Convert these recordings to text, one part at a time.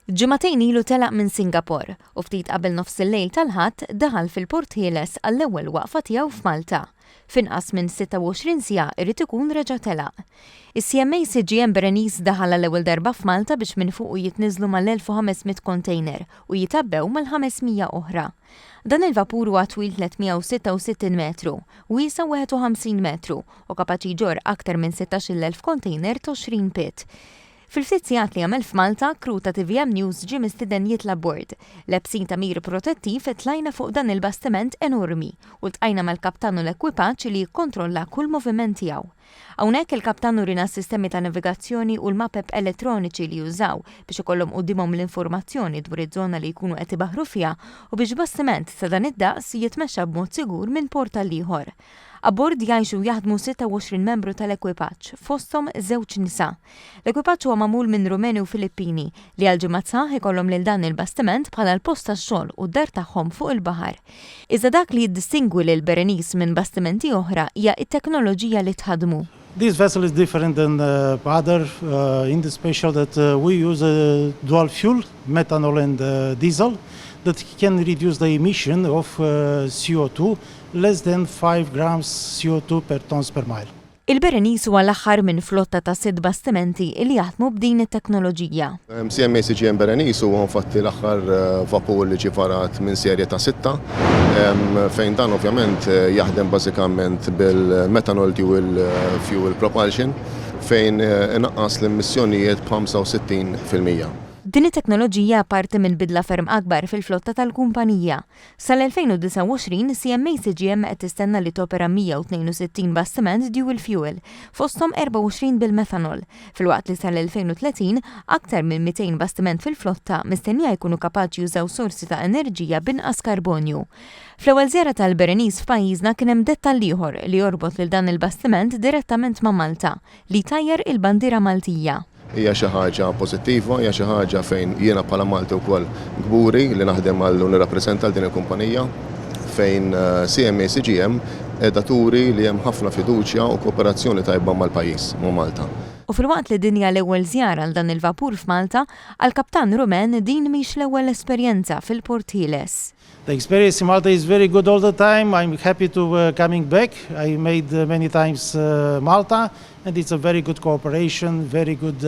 Ġimagħtejn ilu telaq minn Singapore u ftit qabel nofs il-lejl tal-Ħadd daħal fil-Port Ħieles għall-ewwel waqfa tiegħu f'Malta. F'inqas minn 26 siegħa irid ikun reġa' telaq. Is-CMA CGM Berenice daħal għall-ewwel darba f'Malta biex minn fuq jitniżlu mal-1500 container u jitabbew mal-500 oħra. Dan il-vapur huwa twil 366 metru, wiesa 51 metru u kapaċi jġorr aktar minn 16,000 container ta' 20 pit. Fil-ftit sigħat li għamel f'Malta, kru ta' TVM News ġie mistieden jitla' bord. Lebsin ta' mir protettiv tlajna fuq dan il-bastiment enormi u ltqajna mal-kaptan u l-ekwipaġġ li jikkontrolla kull moviment tiegħu. Hawnhekk il-kaptan urina s-sistemi ta' navigazzjoni u l-mapep elettroniċi li jużaw biex ikollhom qudiemhom l-informazzjoni dwar iż-żona li jkunu qed ibaħħru fiha u biex bastiment ta' dan id-daqs jitmexxa b'mod sigur minn port għal ieħor. Abbord jgħixu jaħdmu 26 membru tal-ekwipaġġ, fosthom żewġ nisa. L-ekwipaġġ huwa magħmul minn Rumeni u Filippini li għal-ġimgħat sħaħ ikollhom lil dan il-bastiment bħala l-post tax-xogħol u d-dar tagħhom fuq il-baħar. Iżda dak li jiddistingwi lil Berenice minn bastimenti oħra hija t-teknoloġija li tħaddmu. This vessel is different than other in the special that we use dual fuel, methanol and diesel, that can reduce the emission of CO2 less than 5 grams CO2 per tons per mile. Il-Berenice huwa l-aħħar minn flotta ta' 6 bastimenti li jaħdmu b'din it-teknoloġija. CMA CGM Berenice huwa infatti l-aħħar vapur li ġie varat minn serje ta' 6 fejn dan ovvjament jaħdem bażikament bil-methanol fuel propulsion fejn inaqqas l-emissjonijiet b'65%. Din it-teknoloġija parti minn bidla ferm akbar fil-flotta tal-kumpanija. Sal-2029 CMA CGM qed tistenna li topera 162 bastiment dual fuel, fosthom 24 bil-methanol, filwaqt li sal-2030 aktar minn 200 bastiment fil-flotta mistennija jkunu kapaċi jużaw sorsi ta' enerġija binqas karbonju. Fl-ewwel żjara tal-Berenice f'pajjiżna kien hemm dettall ieħor li jorbot lil dan il-bastiment direttament ma' Malta li tajjer il-bandiera Maltija. Hija xi ħaġa pożittiva, hija xi ħaġa fejn jiena bħala Malti wkoll gburi li naħdem għal u nirrappreżenta din il-kumpanija fejn CMA CGM qiegħda turi li hemm ħafna fiduċja u kooperazzjoni tajba mal-pajjiż ma' Malta. U filwaqt li dinja l-ewwel żjara għal dan il-vapur f'Malta, għall-Kaptan Rumen din mhix l-ewwel esperjenza fil-Port Ħieles. The experience in Malta is very good all the time. I'm happy to coming back. I made many times Malta, and it's a very good cooperation, very good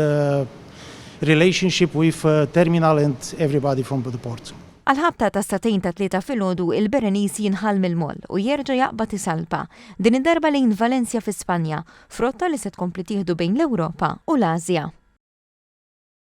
relationship with terminal and everybody from the port. Għal-ħabta ta' statejn ta' 3 filgħodu il-Berenice jinħall mill-moll u jerġa' jaqbad isalpa. Din id-darba lejn Valencia fi Spanja, frotta li se tkompli tieħdu bejn l-Ewropa u l-Asja.